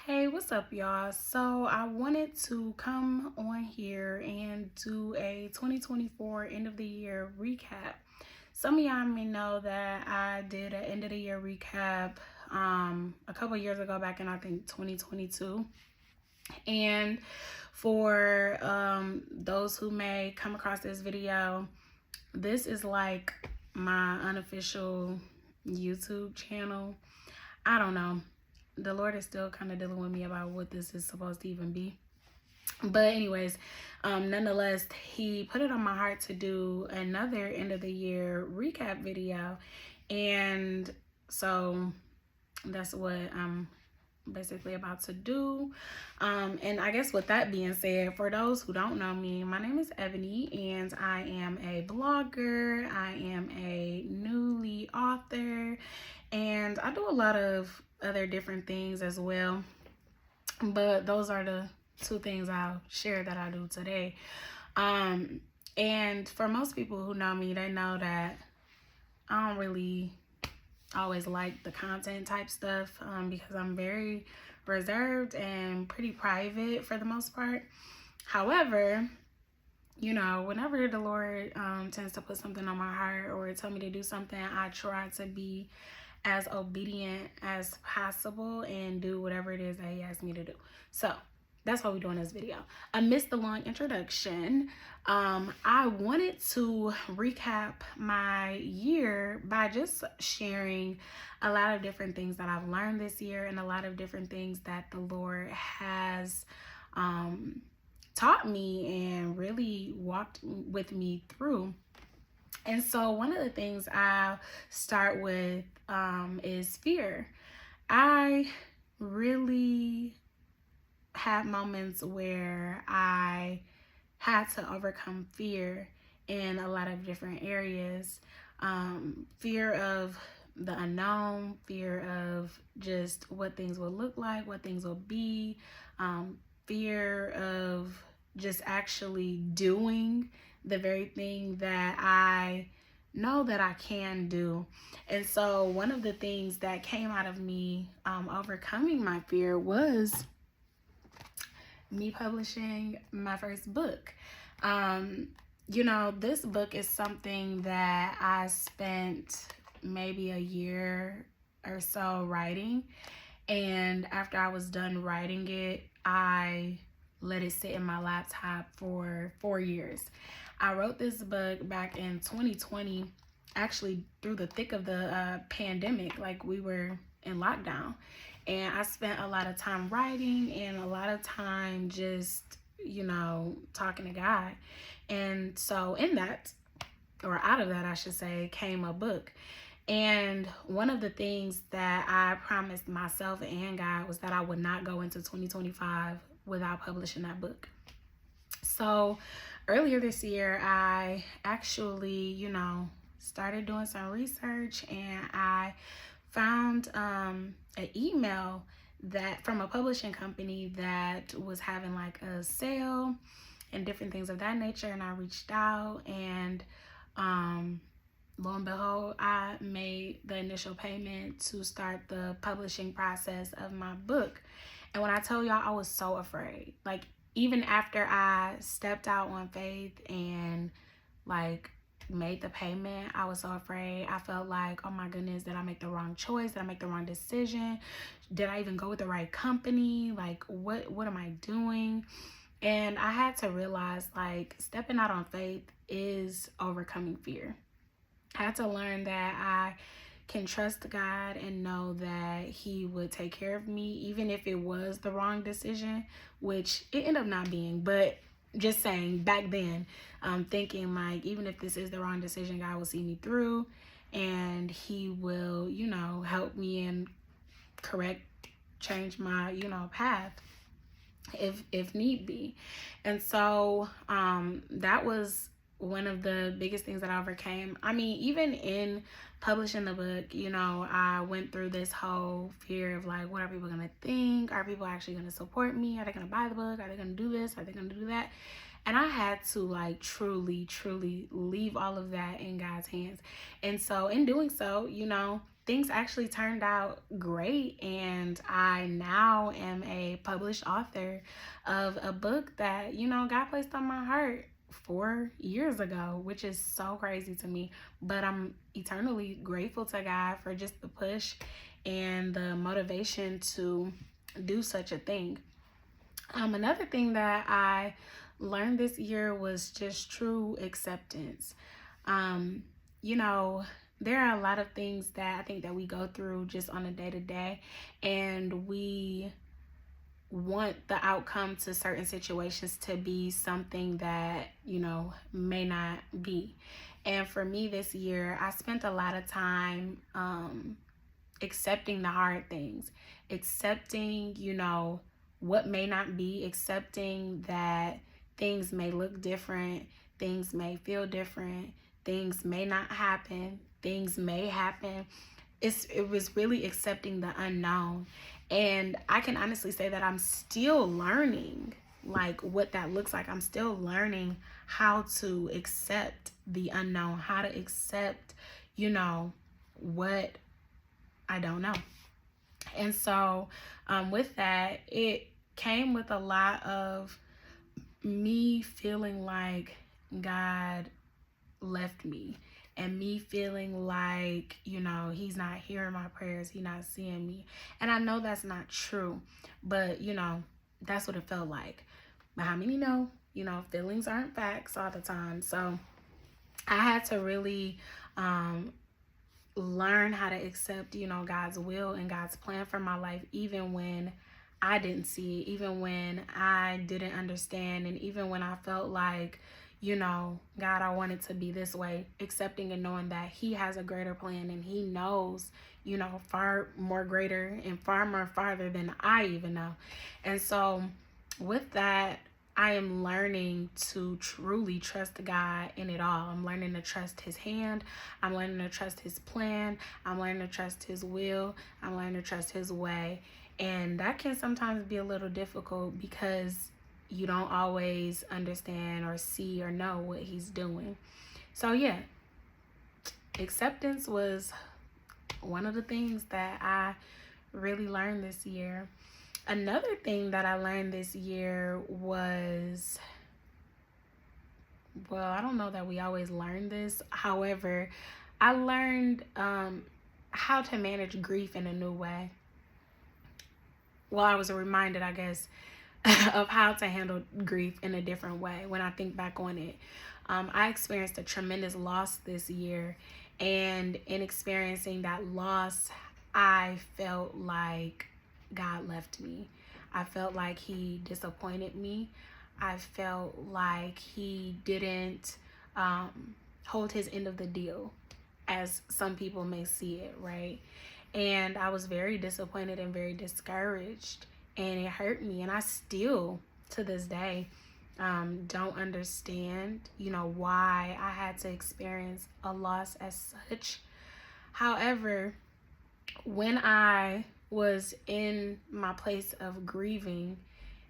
Hey, what's up, y'all? So, I wanted to come on here and do a 2024 end of the year recap. Some of y'all may know that I did an end of the year recap a couple years ago, back in I think 2022. And for those who may come across this video, this is like my unofficial YouTube channel. I don't know. The Lord is still kind of dealing with me about what this is supposed to even be. But anyways, nonetheless, he put it on my heart to do another end of the year recap video. And so that's what I'm basically about to do. And I guess with that being said, for those who don't know me, my name is Ebony and I am a blogger. I am a newly author and I do a lot of other different things as well. But those are the two things I'll share that I do today. And for most people who know me, they know that I don't really always like the content type stuff because I'm very reserved and pretty private for the most part. However, you know, whenever the Lord tends to put something on my heart or tell me to do something, I try to be as obedient as possible and do whatever it is that he asked me to do. So that's what we're doing in this video. Amidst the long introduction, I wanted to recap my year by just sharing a lot of different things that I've learned this year and a lot of different things that the Lord has taught me and really walked with me through. And so one of the things I'll start with is fear. I really had moments where I had to overcome fear in a lot of different areas. Fear of the unknown, fear of just what things will look like, what things will be, fear of just actually doing the very thing that I know that I can do. And so one of the things that came out of me overcoming my fear was me publishing my first book. You know, this book is something that I spent maybe a year or so writing. And after I was done writing it, I let it sit in my laptop for 4 years. I wrote this book back in 2020, actually through the thick of the pandemic, like we were in lockdown. And I spent a lot of time writing and a lot of time just, you know, talking to God. And so in that, or out of that, I should say, came a book. And one of the things that I promised myself and God was that I would not go into 2025 without publishing that book. So earlier this year, I actually, you know, started doing some research and I found an email that from a publishing company that was having like a sale and different things of that nature. And I reached out and lo and behold, I made the initial payment to start the publishing process of my book. And when I tell y'all, I was so afraid. Like, even after I stepped out on faith and like made the payment, I was so afraid. I felt like, oh my goodness, did I make the wrong choice? Did I make the wrong decision? Did I even go with the right company? Like, what am I doing? And I had to realize, like, stepping out on faith is overcoming fear. I had to learn that I can trust God and know that he would take care of me, even if it was the wrong decision, which it ended up not being. But just saying, back then, thinking like, even if this is the wrong decision, God will see me through and he will, you know, help me and change my, you know, path if need be. And so that was one of the biggest things that I overcame. I mean, even in publishing the book, you know, I went through this whole fear of like, what are people gonna think? Are people actually gonna support me? Are they gonna buy the book? Are they gonna do this? Are they gonna do that? And I had to like truly leave all of that in God's hands. And so in doing so, you know, things actually turned out great, and I now am a published author of a book that, God placed on my heart 4 years ago, which is so crazy to me. But I'm eternally grateful to God for just the push and the motivation to do such a thing. Another thing that I learned this year was just true acceptance. Um, you know, there are a lot of things that I think that we go through just on a day to day, and we want the outcome to certain situations to be something that, may not be. And for me this year, I spent a lot of time accepting the hard things, accepting, what may not be, accepting that things may look different, things may feel different, things may not happen, things may happen. It was really accepting the unknown. And I can honestly say that I'm still learning like what that looks like. I'm still learning how to accept the unknown, how to accept, what I don't know. And so with that, it came with a lot of me feeling like God left me, and me feeling like, he's not hearing my prayers, he's not seeing me. And I know that's not true, but, that's what it felt like. But how many know, feelings aren't facts all the time. So I had to really learn how to accept, God's will and God's plan for my life, even when I didn't see it, even when I didn't understand, and even when I felt like, God, I want it to be this way, accepting and knowing that he has a greater plan, and he knows, far more greater and far more farther than I even know. And so with that, I am learning to truly trust God in it all. I'm learning to trust his hand. I'm learning to trust his plan. I'm learning to trust his will. I'm learning to trust his way. And that can sometimes be a little difficult because you don't always understand or see or know what he's doing. So yeah, acceptance was one of the things that I really learned this year. Another thing that I learned this year was, well, I don't know that we always learn this. However, I learned how to manage grief in a new way. Well, I was reminded, I guess, of how to handle grief in a different way when I think back on it. I experienced a tremendous loss this year, and in experiencing that loss, I felt like God left me. I felt like he disappointed me. I felt like he didn't hold his end of the deal, as some people may see it, right? And I was very disappointed and very discouraged, and it hurt me. And I still, to this day, don't understand, why I had to experience a loss as such. However, when I was in my place of grieving,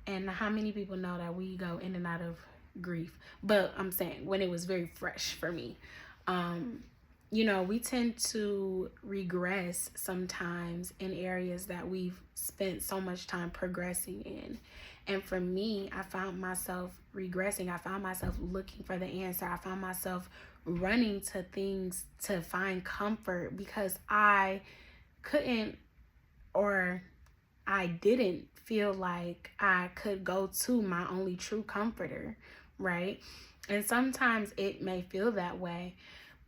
and how many people know that we go in and out of grief, but I'm saying when it was very fresh for me, we tend to regress sometimes in areas that we've spent so much time progressing in. And for me, I found myself regressing. I found myself looking for the answer. I found myself running to things to find comfort because I couldn't, or I didn't feel like I could go to my only true comforter, right? And sometimes it may feel that way.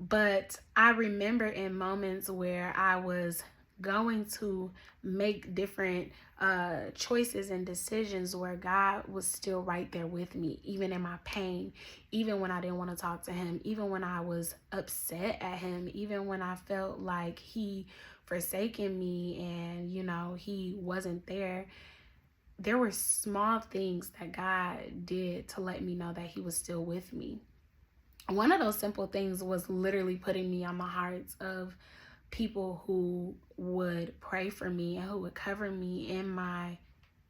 But I remember in moments where I was going to make different choices and decisions where God was still right there with me, even in my pain, even when I didn't want to talk to him, even when I was upset at him, even when I felt like he forsaken me and, he wasn't there. There were small things that God did to let me know that he was still with me. One of those simple things was literally putting me on the hearts of people who would pray for me and who would cover me in my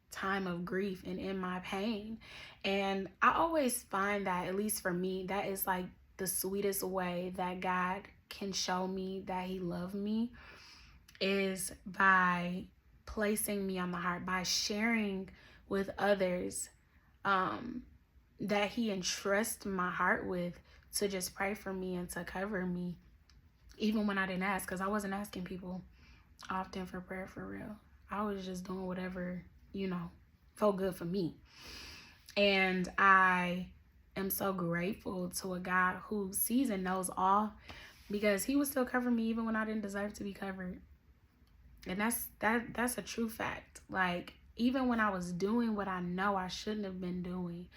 time of grief and in my pain. And I always find that, at least for me, that is like the sweetest way that God can show me that he loved me. is by placing me on the heart, by sharing with others that he entrusts my heart with, to just pray for me and to cover me, even when I didn't ask, because I wasn't asking people often for prayer for real. I was just doing whatever, felt good for me. And I am so grateful to a God who sees and knows all, because he would still cover me even when I didn't deserve to be covered. And that's a true fact. Like, even when I was doing what I know I shouldn't have been doing,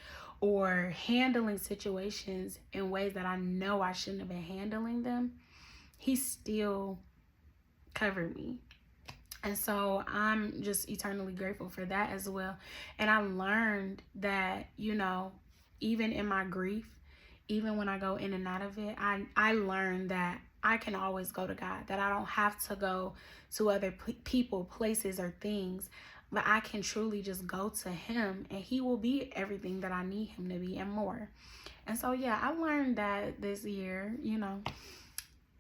or handling situations in ways that I know I shouldn't have been handling them, he still covered me. And so I'm just eternally grateful for that as well. And I learned that, even in my grief, even when I go in and out of it, I learned that I can always go to God, that I don't have to go to other people, places, or things, but I can truly just go to him, and he will be everything that I need him to be and more. And so, yeah, I learned that this year,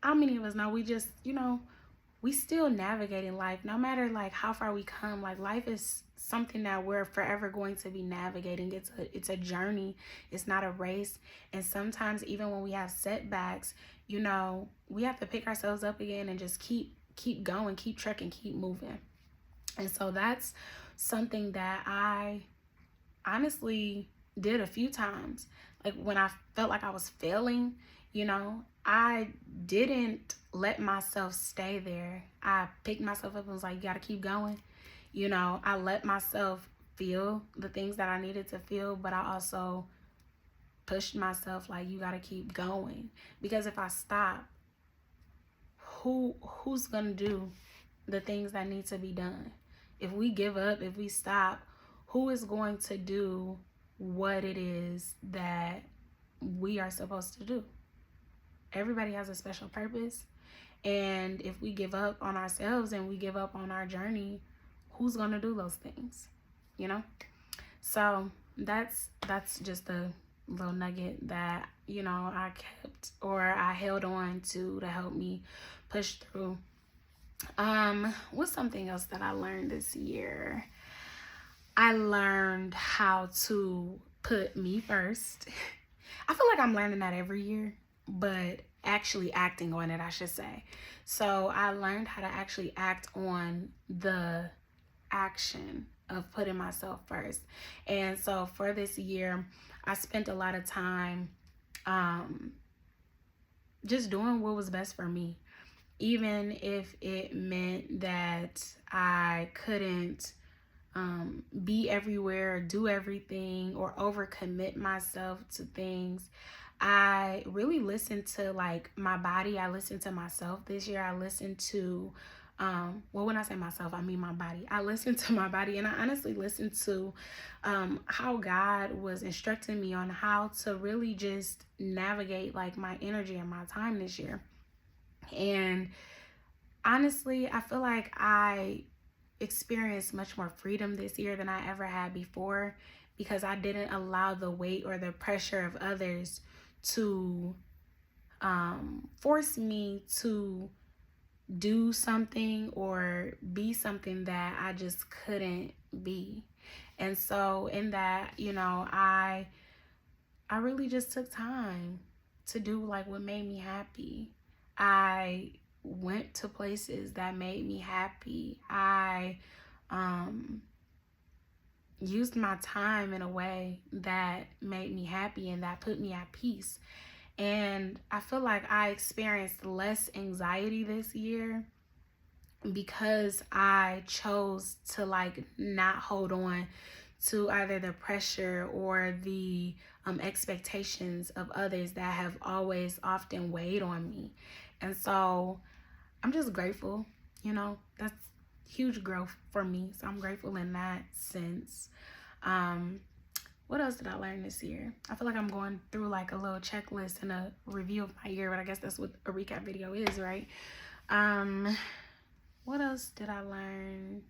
how many of us know we just, we still navigating life, no matter like how far we come. Like, life is something that we're forever going to be navigating. It's a journey. It's not a race. And sometimes even when we have setbacks, we have to pick ourselves up again and just keep going, keep trucking, keep moving. And so that's something that I honestly did a few times. Like, when I felt like I was failing, I didn't let myself stay there. I picked myself up and was like, you got to keep going. I let myself feel the things that I needed to feel, but I also pushed myself like, you got to keep going. Because if I stop, who's going to do the things that need to be done? If we give up, if we stop, who is going to do what it is that we are supposed to do? Everybody has a special purpose. And if we give up on ourselves and we give up on our journey, who's going to do those things? So that's just a little nugget that, I kept, or I held on to help me push through. What's something else that I learned this year? I learned how to put me first. I feel like I'm learning that every year, but actually acting on it, I should say. So I learned how to actually act on the action of putting myself first. And so for this year, I spent a lot of time just doing what was best for me, even if it meant that I couldn't be everywhere, do everything, or overcommit myself to things. I really listened to like my body. I listened to myself this year. I listened to when I say myself, I mean my body. I listened to my body, and I honestly listened to how God was instructing me on how to really just navigate like my energy and my time this year. And honestly, I feel like I experienced much more freedom this year than I ever had before, because I didn't allow the weight or the pressure of others to force me to do something or be something that I just couldn't be. And so in that, I really just took time to do like what made me happy. I went to places that made me happy. I used my time in a way that made me happy and that put me at peace. And I feel like I experienced less anxiety this year because I chose to like not hold on to either the pressure or the expectations of others that have always often weighed on me. And so I'm just grateful, that's huge growth for me. So I'm grateful in that sense. What else did I learn this year? I feel like I'm going through like a little checklist and a review of my year, but I guess that's what a recap video is, right? What else did I learn?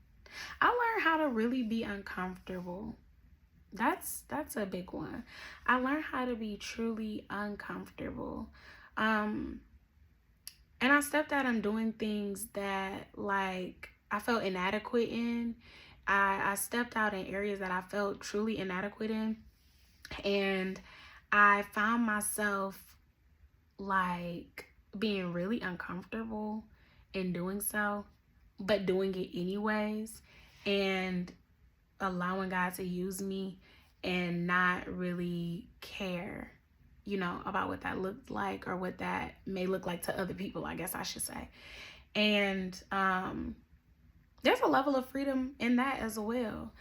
I learned how to really be uncomfortable. That's a big one. I learned how to be truly uncomfortable. And I stepped out on doing things that like I felt inadequate in. I stepped out in areas that I felt truly inadequate in. And I found myself like being really uncomfortable in doing so, but doing it anyways, and allowing God to use me and not really care, about what that looked like or what that may look like to other people, I guess I should say. And there's a level of freedom in that as well.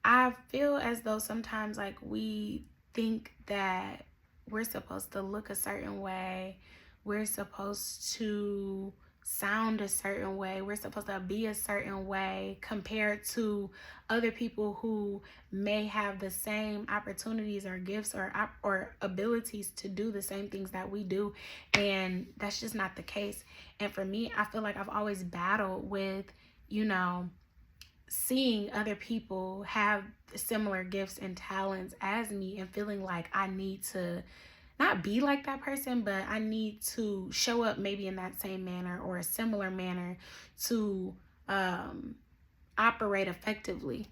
I feel as though sometimes like we think that we're supposed to look a certain way, we're supposed to sound a certain way, we're supposed to be a certain way compared to other people who may have the same opportunities or gifts or abilities to do the same things that we do, and that's just not the case. And for me, I feel like I've always battled with, seeing other people have similar gifts and talents as me and feeling like I need to not be like that person, but I need to show up maybe in that same manner or a similar manner to operate effectively.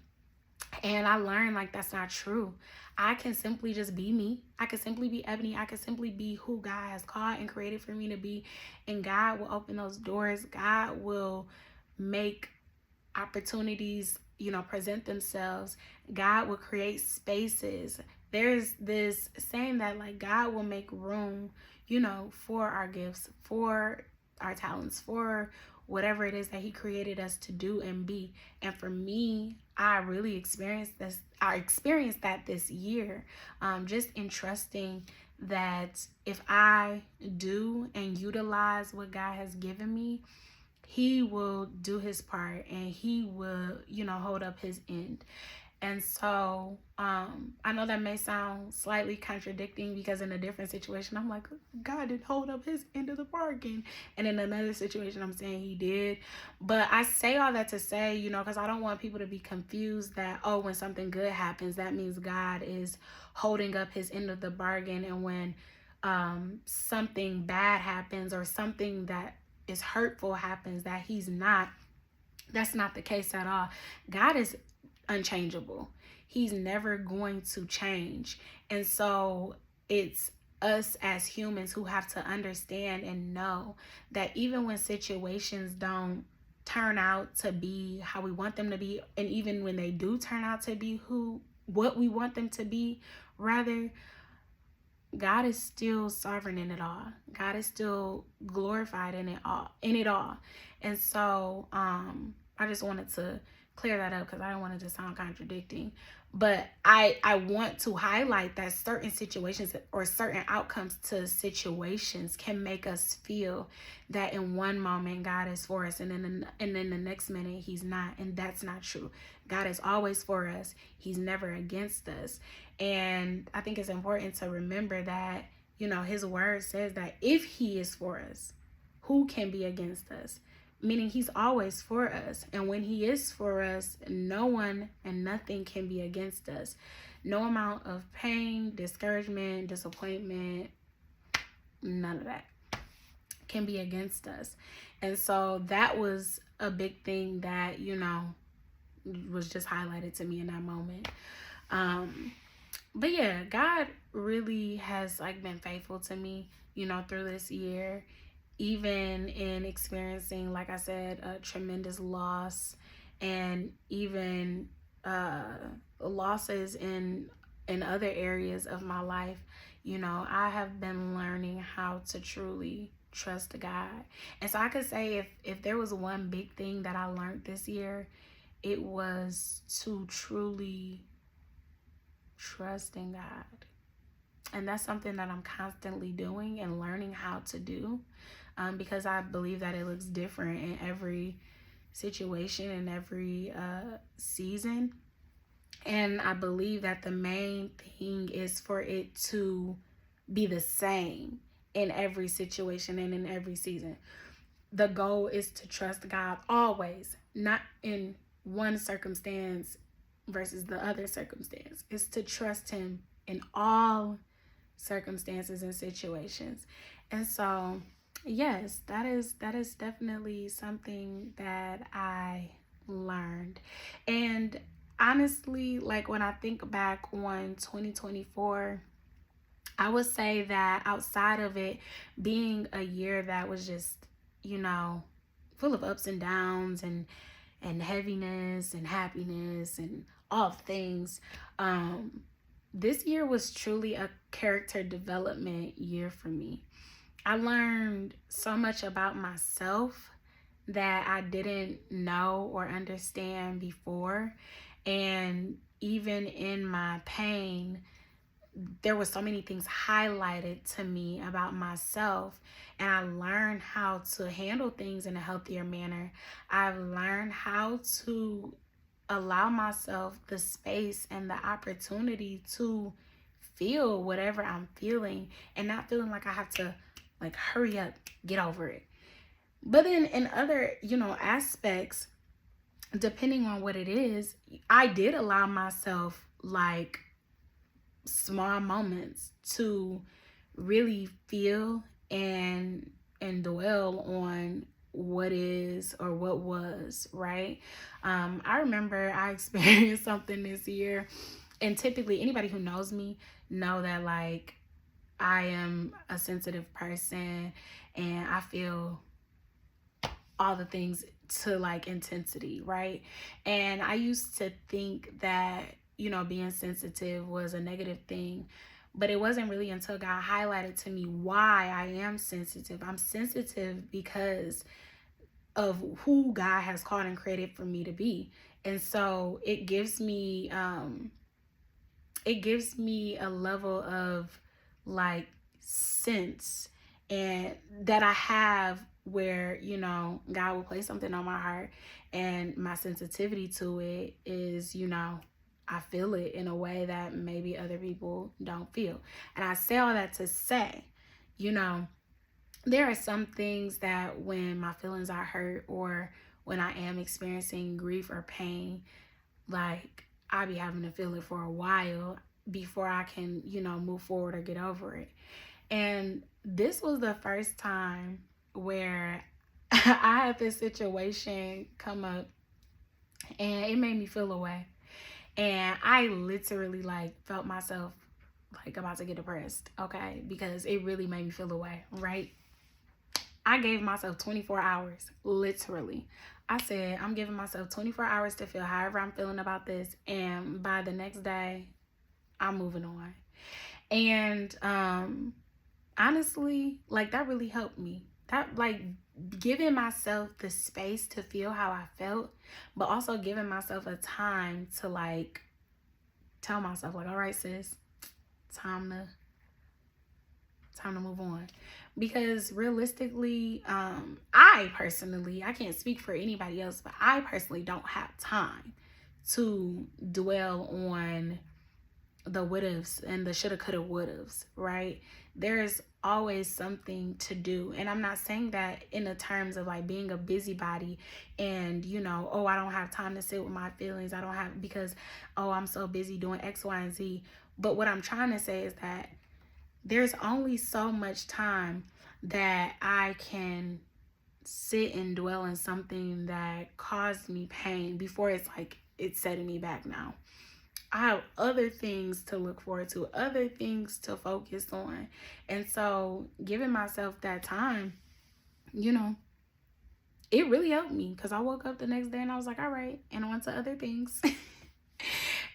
And I learned like that's not true. I can simply just be me. I can simply be Ebony. I can simply be who God has called and created for me to be. And God will open those doors. God will make opportunities, present themselves. God will create spaces. There's this saying that like God will make room, for our gifts, for our talents, for whatever it is that he created us to do and be. And for me, I really experienced this. I experienced that this year, just in trusting that if I do and utilize what God has given me, he will do his part and he will, hold up his end. And so I know that may sound slightly contradicting because in a different situation, I'm like, God didn't hold up his end of the bargain. And in another situation, I'm saying he did. But I say all that to say, because I don't want people to be confused that, oh, when something good happens, that means God is holding up his end of the bargain. And when something bad happens or something that is hurtful happens, that he's not. That's not the case at all. God is unchangeable. He's never going to change. And so it's us as humans who have to understand and know that even when situations don't turn out to be how we want them to be, and even when they do turn out to be what we want them to be, rather, God is still sovereign in it all. God is still glorified in it all. And so I just wanted to clear that up because I don't want it to sound contradicting. But I want to highlight that certain situations or certain outcomes to situations can make us feel that in one moment God is for us and then the next minute he's not. And that's not true. God is always for us. He's never against us. And I think it's important to remember that, his word says that if he is for us, who can be against us? Meaning he's always for us. And when he is for us, no one and nothing can be against us. No amount of pain, discouragement, disappointment, none of that can be against us. And so that was a big thing that, was just highlighted to me in that moment. But yeah, God really has been faithful to me, through this year, even in experiencing, like I said, a tremendous loss and even losses in other areas of my life. I have been learning how to truly trust God. And so I could say if there was one big thing that I learned this year, it was to truly trust in God. And that's something that I'm constantly doing and learning how to do, because I believe that it looks different in every situation and every season. And I believe that the main thing is for it to be the same in every situation and in every season. The goal is to trust God always, not in one circumstance versus the other circumstance. It's to trust him in all circumstances and situations. And so yes, that is definitely something that I learned. And honestly, like when I think back on 2024, I would say that outside of it being a year that was just, you know, full of ups and downs and heaviness and happiness and all things, um this year was truly a character development year for me. I learned so much about myself that I didn't know or understand before. And even in my pain, there were so many things highlighted to me about myself, and I learned how to handle things in a healthier manner. I've learned how to allow myself the space and the opportunity to feel whatever I'm feeling and not feeling like I have to like hurry up, get over it. But then in other, aspects, depending on what it is, I did allow myself like small moments to really feel and dwell on what is or what was, right? I remember I experienced something this year, and typically anybody who knows me know that like I am a sensitive person and I feel all the things to like intensity, right? And I used to think that, being sensitive was a negative thing. But it wasn't really until God highlighted to me why I am sensitive. I'm sensitive because of who God has called and created for me to be. And so it gives me a level of like sense and that I have where, God will place something on my heart, and my sensitivity to it is, I feel it in a way that maybe other people don't feel. And I say all that to say, you know, there are some things that when my feelings are hurt or when I am experiencing grief or pain, like I be having to feel it for a while before I can, move forward or get over it. And this was the first time where I had this situation come up and it made me feel away. And I literally like felt myself like about to get depressed, okay? Because it really made me feel away, right? I gave myself 24 hours, literally. I said, I'm giving myself 24 hours to feel however I'm feeling about this. And by the next day, I'm moving on. And honestly, like that really helped me. That like giving myself the space to feel how I felt, but also giving myself a time to like tell myself like, all right, sis, time to move on. Because realistically, I can't speak for anybody else, but I personally don't have time to dwell on the what ifs and the shoulda, coulda, would haves, right? There's always something to do. And I'm not saying that in the terms of like being a busybody and, oh, I don't have time to sit with my feelings. I don't have, because, oh, I'm so busy doing X, Y, and Z. But what I'm trying to say is that there's only so much time that I can sit and dwell in something that caused me pain before it's like it's setting me back now. I have other things to look forward to, other things to focus on. And so giving myself that time, it really helped me because I woke up the next day and I was like, all right, and on to other things.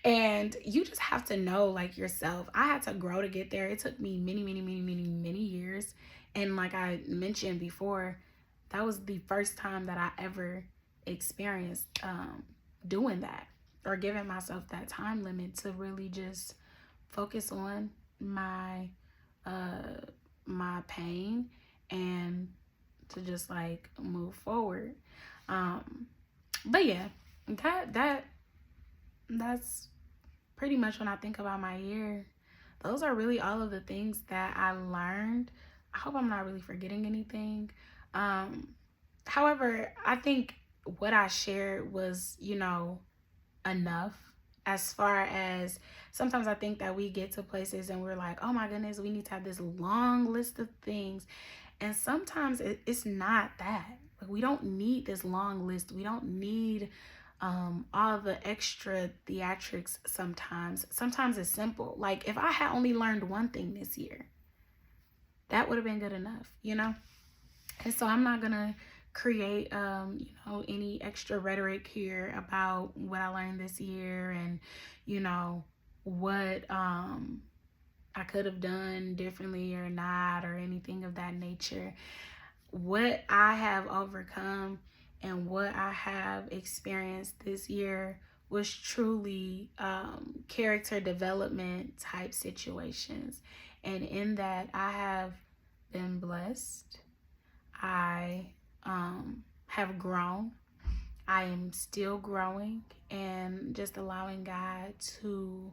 And you just have to know like yourself. I had to grow to get there. It took me many, many, many, many, many years. And like I mentioned before, that was the first time that I ever experienced doing that or giving myself that time limit to really just focus on uh my pain and to just like move forward. But yeah, that's pretty much when I think about my year. Those are really all of the things that I learned. I hope I'm not really forgetting anything. However, I think what I shared was, enough. As far as sometimes I think that we get to places and we're like, oh my goodness, we need to have this long list of things. And sometimes it's not that. Like, we don't need this long list. We don't need all the extra theatrics sometimes. Sometimes it's simple. Like, if I had only learned one thing this year, that would have been good enough, you know? And so I'm not going to create, you know, any extra rhetoric here about what I learned this year and, you know, what I could have done differently or not, or anything of that nature. What I have overcome and what I have experienced this year was truly character development type situations. And in that, I have been blessed. I have grown. I am still growing, and just allowing God to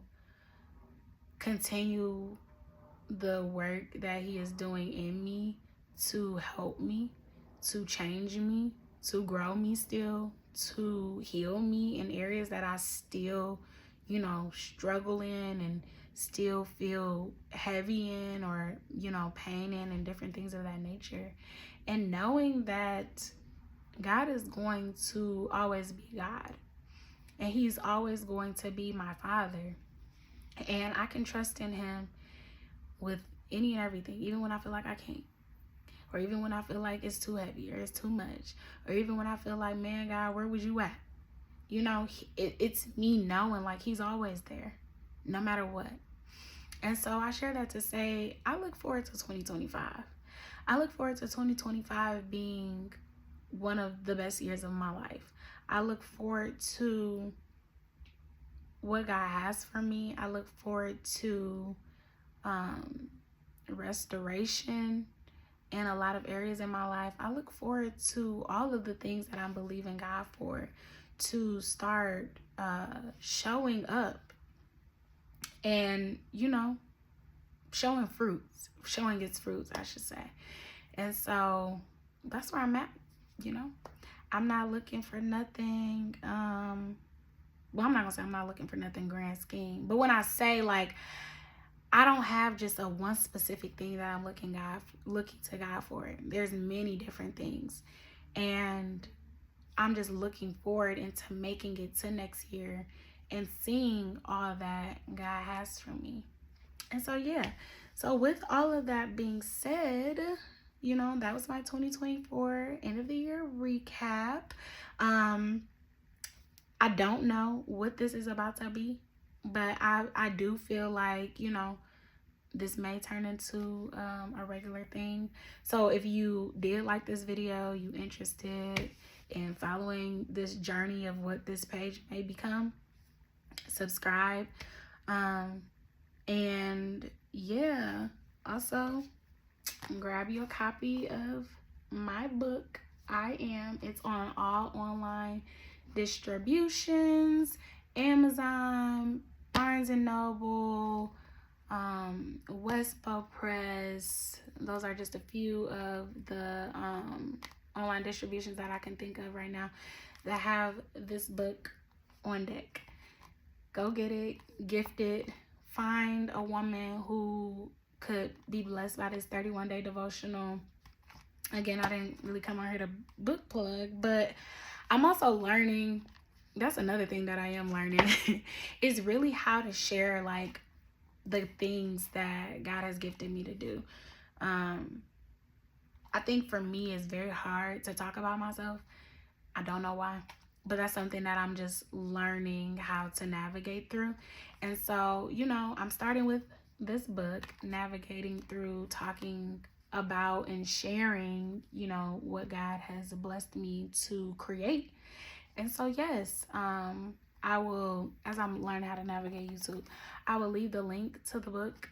continue the work that He is doing in me to help me, to change me, to grow me still, to heal me in areas that I still, you know, struggle in and still feel heavy in, or, you know, pain in, and different things of that nature. And knowing that God is going to always be God, and He's always going to be my Father, and I can trust in Him with any and everything, even when I feel like I can't, or even when I feel like it's too heavy or it's too much, or even when I feel like, man, God, where was you at? You know, it's me knowing like He's always there, no matter what. And so I share that to say, I look forward to 2025. I look forward to 2025 being one of the best years of my life. I look forward to what God has for me. I look forward to restoration in a lot of areas in my life. I look forward to all of the things that I'm believing God for to start showing up and, you know, showing its fruits, I should say. And so that's where I'm at, you know. I'm not looking for nothing. Well, I'm not gonna say I'm not looking for nothing grand scheme, but when I say, like, I don't have just a one specific thing that I'm looking to God for. There's many different things, and I'm just looking forward into making it to next year and seeing all that God has for me. And so, yeah. So with all of that being said, you know, that was my 2024 end of the year recap. I don't know what this is about to be, but I do feel like, you know, this may turn into a regular thing. So if you did like this video, you interested in following this journey of what this page may become, subscribe. And yeah, also grab your copy of my book, I Am. It's on all online distributions, Amazon, Barnes and Noble, Westbow Press. Those are just a few of the online distributions that I can think of right now that have this book on deck. Go get it, gift it, find a woman who could be blessed by this 31-day devotional. Again, I didn't really come out here to book plug, but I'm also learning. That's another thing that I am learning is really how to share, like, the things that God has gifted me to do. I think for me, it's very hard to talk about myself. I don't know why, but that's something that I'm just learning how to navigate through. And so, you know, I'm starting with this book, navigating through talking about and sharing, you know, what God has blessed me to create. And so, yes, I will, as I'm learning how to navigate YouTube, I will leave the link to the book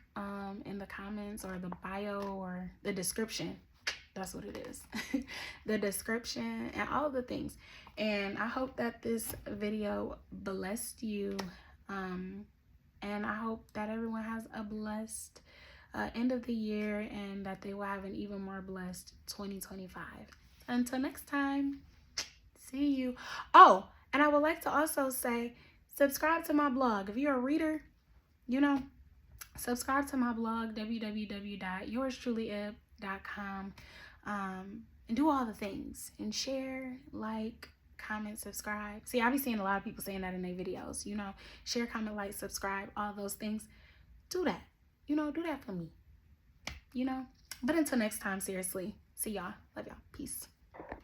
in the comments or the bio or the description. That's what it is. The description and all of the things. And I hope that this video blessed you. And I hope that everyone has a blessed end of the year, and that they will have an even more blessed 2025. Until next time, see you. Oh, and I would like to also say, subscribe to my blog. If you're a reader, you know, subscribe to my blog, www.yourstrulyeb.com. and do all the things, and share, like, comment, subscribe. See, I be seeing a lot of people saying that in their videos, you know, share, comment, like, subscribe, all those things. Do that, you know, do that for me, you know. But until next time, seriously, see y'all. Love y'all. Peace.